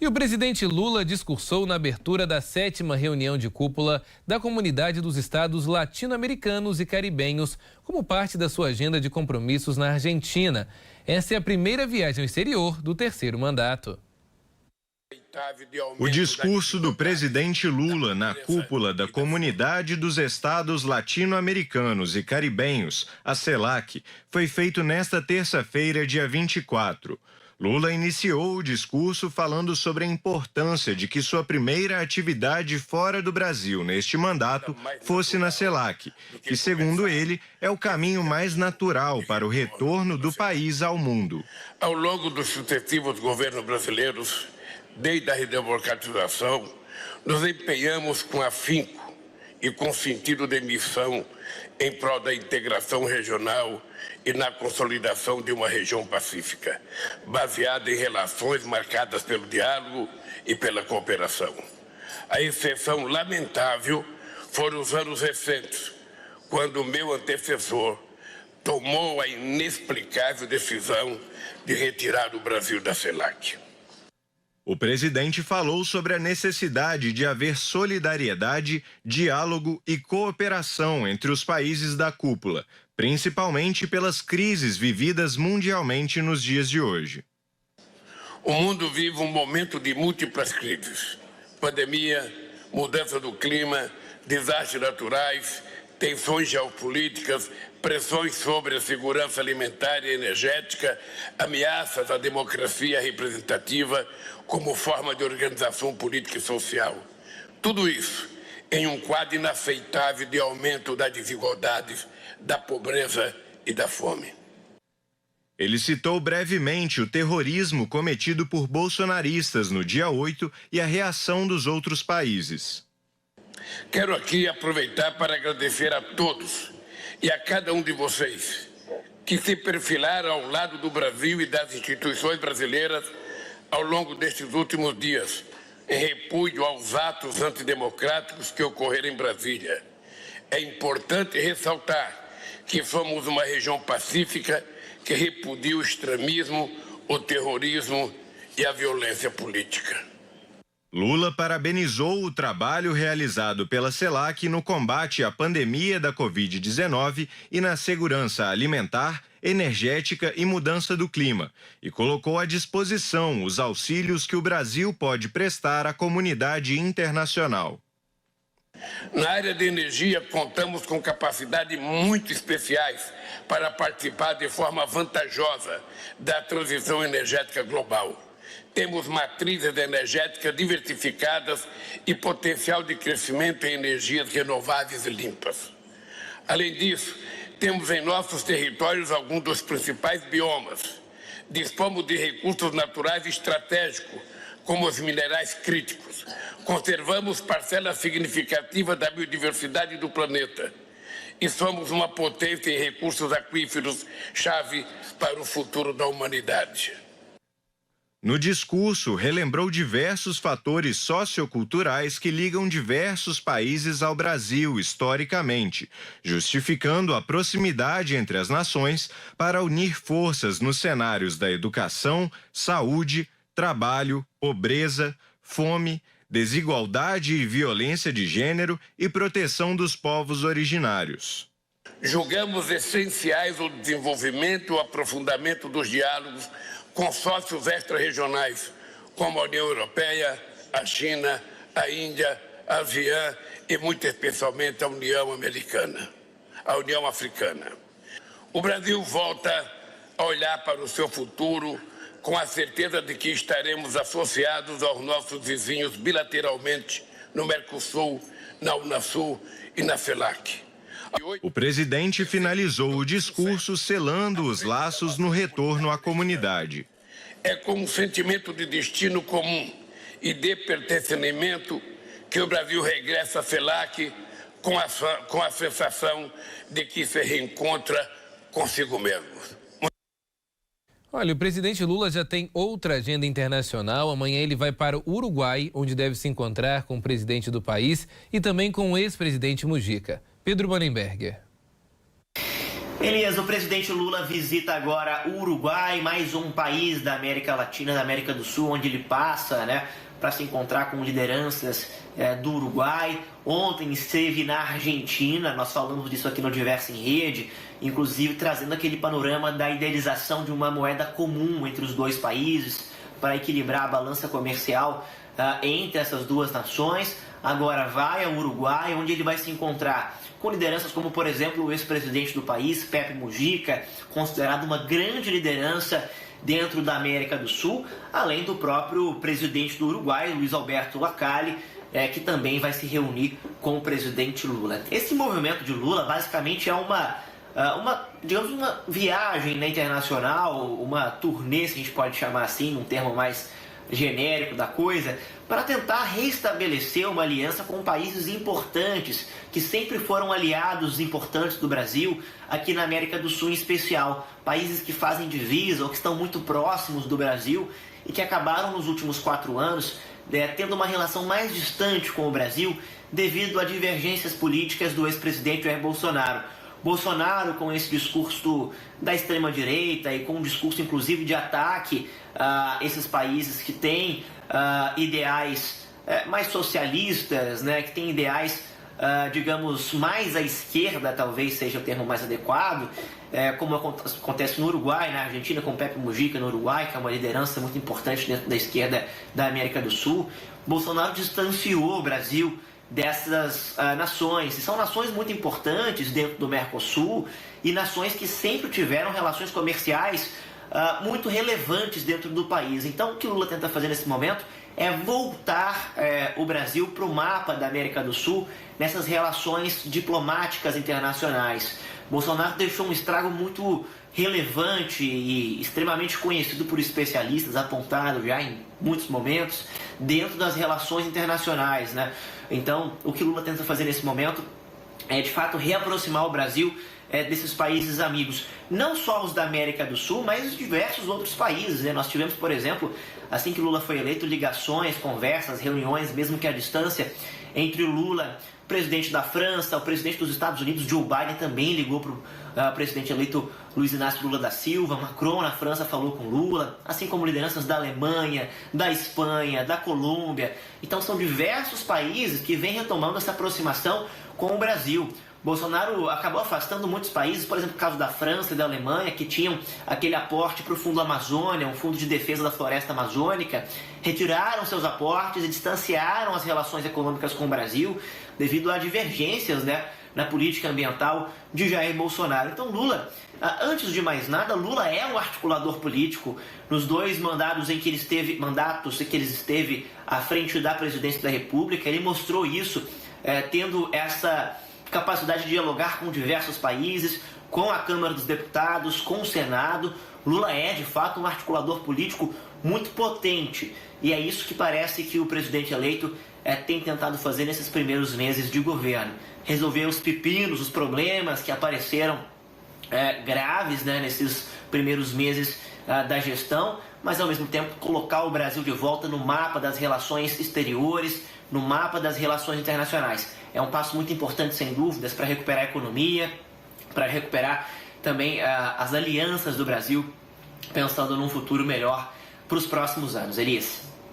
E o presidente Lula discursou na abertura da 7ª reunião de cúpula da Comunidade dos Estados Latino-Americanos e Caribenhos, como parte da sua agenda de compromissos na Argentina. Essa é a primeira viagem ao exterior do 3º mandato. O discurso do presidente Lula na cúpula da Comunidade dos Estados Latino-Americanos e Caribenhos, a CELAC, foi feito nesta terça-feira, dia 24. Lula iniciou o discurso falando sobre a importância de que sua primeira atividade fora do Brasil neste mandato fosse na CELAC, que, segundo ele, é o caminho mais natural para o retorno do país ao mundo. Ao longo dos sucessivos governos brasileiros, desde a redemocratização, nos empenhamos com afinco e com sentido de missão em prol da integração regional e na consolidação de uma região pacífica, baseada em relações marcadas pelo diálogo e pela cooperação. A exceção lamentável foram os anos recentes, quando o meu antecessor tomou a inexplicável decisão de retirar o Brasil da CELAC. O presidente falou sobre a necessidade de haver solidariedade, diálogo e cooperação entre os países da cúpula, principalmente pelas crises vividas mundialmente nos dias de hoje. O mundo vive um momento de múltiplas crises: pandemia, mudança do clima, desastres naturais, tensões geopolíticas, pressões sobre a segurança alimentar e energética, ameaças à democracia representativa como forma de organização política e social. Tudo isso em um quadro inaceitável de aumento da desigualdade, da pobreza e da fome. Ele citou brevemente o terrorismo cometido por bolsonaristas no dia 8 e a reação dos outros países. Quero aqui aproveitar para agradecer a todos e a cada um de vocês que se perfilaram ao lado do Brasil e das instituições brasileiras ao longo destes últimos dias, em repúdio aos atos antidemocráticos que ocorreram em Brasília. É importante ressaltar que somos uma região pacífica que repudia o extremismo, o terrorismo e a violência política. Lula parabenizou o trabalho realizado pela CELAC no combate à pandemia da Covid-19 e na segurança alimentar, energética e mudança do clima, e colocou à disposição os auxílios que o Brasil pode prestar à comunidade internacional. Na área de energia, contamos com capacidades muito especiais para participar de forma vantajosa da transição energética global. Temos matrizes energéticas diversificadas e potencial de crescimento em energias renováveis e limpas. Além disso, temos em nossos territórios alguns dos principais biomas. Dispomos de recursos naturais estratégicos, como os minerais críticos. Conservamos parcela significativa da biodiversidade do planeta. E somos uma potência em recursos aquíferos, chave para o futuro da humanidade. No discurso, relembrou diversos fatores socioculturais que ligam diversos países ao Brasil historicamente, justificando a proximidade entre as nações para unir forças nos cenários da educação, saúde, trabalho, pobreza, fome, desigualdade e violência de gênero e proteção dos povos originários. Julgamos essenciais o desenvolvimento e o aprofundamento dos diálogos com sócios extra-regionais, como a União Europeia, a China, a Índia, a ASEAN e, muito especialmente, a União Americana, a União Africana. O Brasil volta a olhar para o seu futuro com a certeza de que estaremos associados aos nossos vizinhos bilateralmente no Mercosul, na Unasul e na CELAC. O presidente finalizou o discurso selando os laços no retorno à comunidade. É com um sentimento de destino comum e de pertencimento que o Brasil regressa à CELAC com a sensação de que se reencontra consigo mesmo. Olha, o presidente Lula já tem outra agenda internacional. Amanhã ele vai para o Uruguai, onde deve se encontrar com o presidente do país e também com o ex-presidente Mujica. Pedro Banenberger. Elias, o presidente Lula visita agora o Uruguai, mais um país da América Latina, da América do Sul, onde ele passa, né, para se encontrar com lideranças do Uruguai. Ontem esteve na Argentina, nós falamos disso aqui no Diverso em Rede, inclusive trazendo aquele panorama da idealização de uma moeda comum entre os dois países para equilibrar a balança comercial entre essas duas nações. Agora vai ao Uruguai, onde ele vai se encontrar com lideranças como, por exemplo, o ex-presidente do país, Pepe Mujica, considerado uma grande liderança dentro da América do Sul, além do próprio presidente do Uruguai, Luiz Alberto Lacalle, que também vai se reunir com o presidente Lula. Esse movimento de Lula basicamente é uma viagem, né, internacional, uma turnê, se a gente pode chamar assim, num termo mais genérico da coisa, para tentar restabelecer uma aliança com países importantes, que sempre foram aliados importantes do Brasil, aqui na América do Sul em especial, países que fazem divisa ou que estão muito próximos do Brasil e que acabaram nos últimos 4 anos tendo uma relação mais distante com o Brasil devido a divergências políticas do ex-presidente Jair Bolsonaro. Bolsonaro, com esse discurso da extrema-direita e com um discurso inclusive de ataque a esses países que têm ideais mais socialistas, né, que têm ideais, digamos, mais à esquerda, talvez seja o termo mais adequado, como acontece no Uruguai, na Argentina, com Pepe Mujica no Uruguai, que é uma liderança muito importante dentro da esquerda da América do Sul. Bolsonaro distanciou o Brasil dessas nações, e são nações muito importantes dentro do Mercosul e nações que sempre tiveram relações comerciais muito relevantes dentro do país. Então o que Lula tenta fazer nesse momento é voltar o Brasil para o mapa da América do Sul nessas relações diplomáticas internacionais. Bolsonaro deixou um estrago muito relevante e extremamente conhecido por especialistas, apontado já em muitos momentos, dentro das relações internacionais, né? Então, o que Lula tenta fazer nesse momento é, de fato, reaproximar o Brasil desses países amigos. Não só os da América do Sul, mas diversos outros países, né? Nós tivemos, por exemplo, assim que Lula foi eleito, ligações, conversas, reuniões, mesmo que à distância, entre o Lula, presidente da França, o presidente dos Estados Unidos, Joe Biden, também ligou para o presidente eleito Luiz Inácio Lula da Silva. Macron, na França, falou com Lula, assim como lideranças da Alemanha, da Espanha, da Colômbia. Então são diversos países que vêm retomando essa aproximação com o Brasil. Bolsonaro acabou afastando muitos países, por exemplo, o caso da França e da Alemanha, que tinham aquele aporte para o Fundo Amazônia, um fundo de defesa da floresta amazônica, retiraram seus aportes e distanciaram as relações econômicas com o Brasil devido a divergências, né, na política ambiental de Jair Bolsonaro. Então Lula, antes de mais nada, Lula é um articulador político. Nos 2 mandatos em que ele esteve à frente da presidência da República, ele mostrou isso, tendo essa capacidade de dialogar com diversos países, com a Câmara dos Deputados, com o Senado. Lula é, de fato, um articulador político muito potente. E é isso que parece que o presidente eleito tem tentado fazer nesses primeiros meses de governo. Resolver os pepinos, os problemas que apareceram graves, né, nesses primeiros meses da gestão, mas ao mesmo tempo colocar o Brasil de volta no mapa das relações exteriores, no mapa das relações internacionais. É um passo muito importante, sem dúvidas, para recuperar a economia, para recuperar também as alianças do Brasil, pensando num futuro melhor para os próximos anos. Elias.